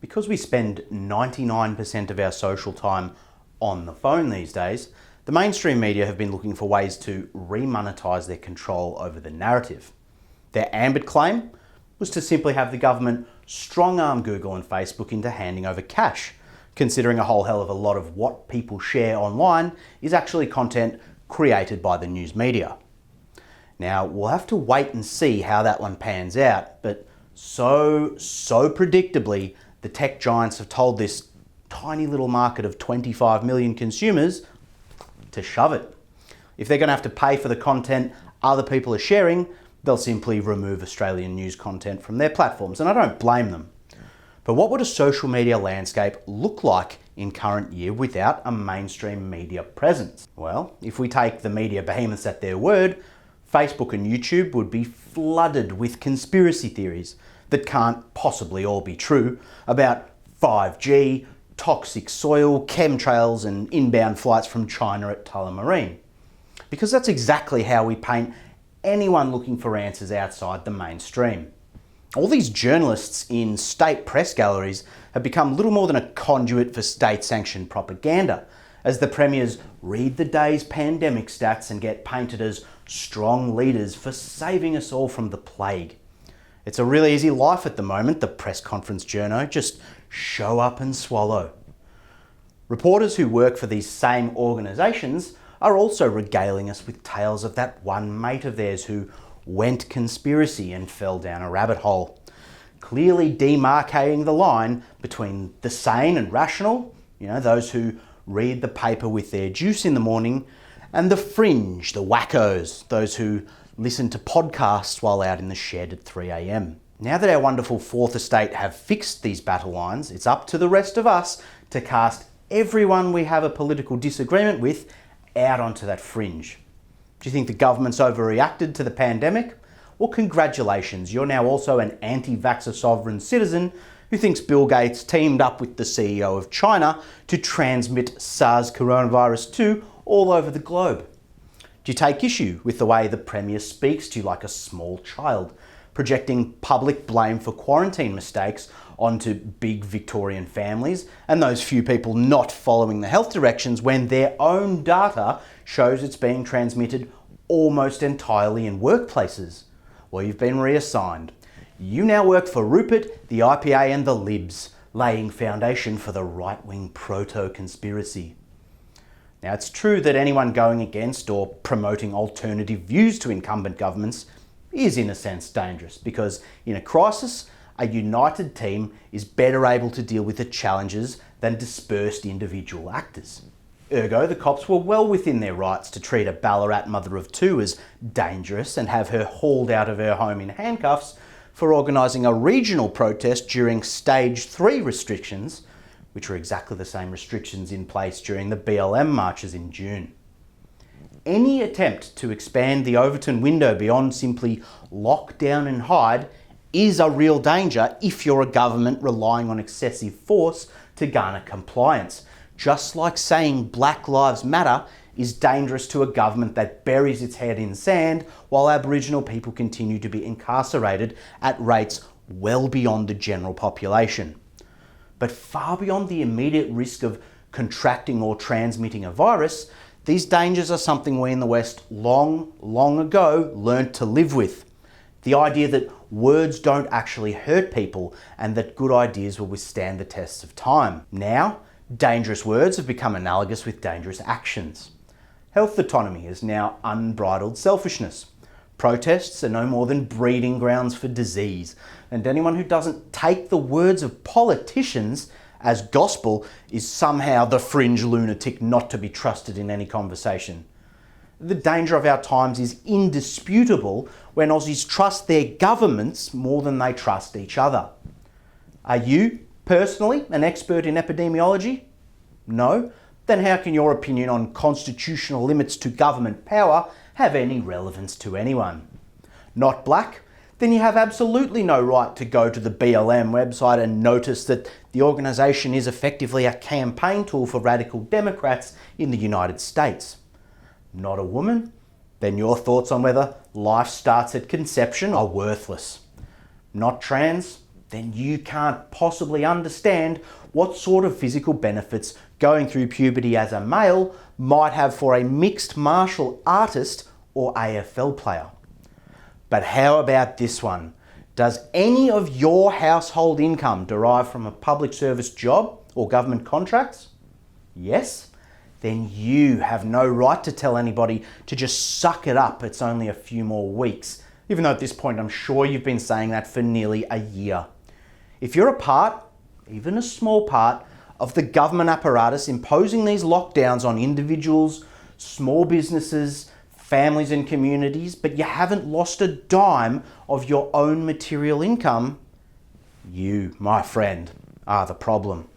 Because we spend 99% of our social time on the phone these days, the mainstream media have been looking for ways to remonetize their control over the narrative. Their ambit claim was to simply have the government strong-arm Google and Facebook into handing over cash, considering a whole hell of a lot of what people share online is actually content created by the news media. Now, we'll have to wait and see how that one pans out, but so predictably, the tech giants have told this tiny little market of 25 million consumers to shove it. If they're going to have to pay for the content other people are sharing, they'll simply remove Australian news content from their platforms, and I don't blame them. But what would a social media landscape look like in current year without a mainstream media presence? Well, if we take the media behemoths at their word, Facebook and YouTube would be flooded with conspiracy theories that can't possibly all be true about 5G, toxic soil, chemtrails and inbound flights from China at Tullamarine. Because that's exactly how we paint anyone looking for answers outside the mainstream. All these journalists in state press galleries have become little more than a conduit for state-sanctioned propaganda, as the premiers read the day's pandemic stats and get painted as strong leaders for saving us all from the plague. It's a really easy life at the moment, the press conference journo, just show up and swallow. Reporters who work for these same organisations are also regaling us with tales of that one mate of theirs who went conspiracy and fell down a rabbit hole, clearly demarcating the line between the sane and rational, those who read the paper with their juice in the morning, and the fringe, the wackos, those who listen to podcasts while out in the shed at 3 a.m. Now that our wonderful Fourth Estate have fixed these battle lines, it's up to the rest of us to cast everyone we have a political disagreement with out onto that fringe. Do you think the government's overreacted to the pandemic? Well, congratulations, you're now also an anti-vaxxer sovereign citizen who thinks Bill Gates teamed up with the CEO of China to transmit SARS coronavirus 2 all over the globe. Do you take issue with the way the Premier speaks to you like a small child, projecting public blame for quarantine mistakes onto big Victorian families and those few people not following the health directions when their own data shows it's being transmitted almost entirely in workplaces? Well, you've been reassigned. You now work for Rupert, the IPA and the Libs, laying foundation for the right-wing proto-conspiracy. Now, it's true that anyone going against or promoting alternative views to incumbent governments is in a sense dangerous, because in a crisis, a united team is better able to deal with the challenges than dispersed individual actors. Ergo, the cops were well within their rights to treat a Ballarat mother of two as dangerous and have her hauled out of her home in handcuffs for organising a regional protest during Stage 3 restrictions, which were exactly the same restrictions in place during the BLM marches in June. Any attempt to expand the Overton window beyond simply lock down and hide is a real danger if you're a government relying on excessive force to garner compliance. Just like saying Black Lives Matter is dangerous to a government that buries its head in sand while Aboriginal people continue to be incarcerated at rates well beyond the general population. But far beyond the immediate risk of contracting or transmitting a virus, these dangers are something we in the West long ago learnt to live with. The idea that words don't actually hurt people and that good ideas will withstand the tests of time. Now, dangerous words have become analogous with dangerous actions. Health autonomy is now unbridled selfishness. Protests are no more than breeding grounds for disease, and anyone who doesn't take the words of politicians as gospel is somehow the fringe lunatic not to be trusted in any conversation. The danger of our times is indisputable when Aussies trust their governments more than they trust each other. Are you, personally, an expert in epidemiology? No? Then how can your opinion on constitutional limits to government power have any relevance to anyone? Not black? Then you have absolutely no right to go to the BLM website and notice that the organisation is effectively a campaign tool for radical Democrats in the United States. Not a woman? Then your thoughts on whether life starts at conception are worthless. Not trans? then you can't possibly understand what sort of physical benefits going through puberty as a male might have for a mixed martial artist or AFL player. But how about this one? Does any of your household income derive from a public service job or government contracts? Yes? Then you have no right to tell anybody to just suck it up, it's only a few more weeks. Even though at this point I'm sure you've been saying that for nearly a year. If you're a part, even a small part, of the government apparatus imposing these lockdowns on individuals, small businesses, families and communities, but you haven't lost a dime of your own material income, you, my friend, are the problem.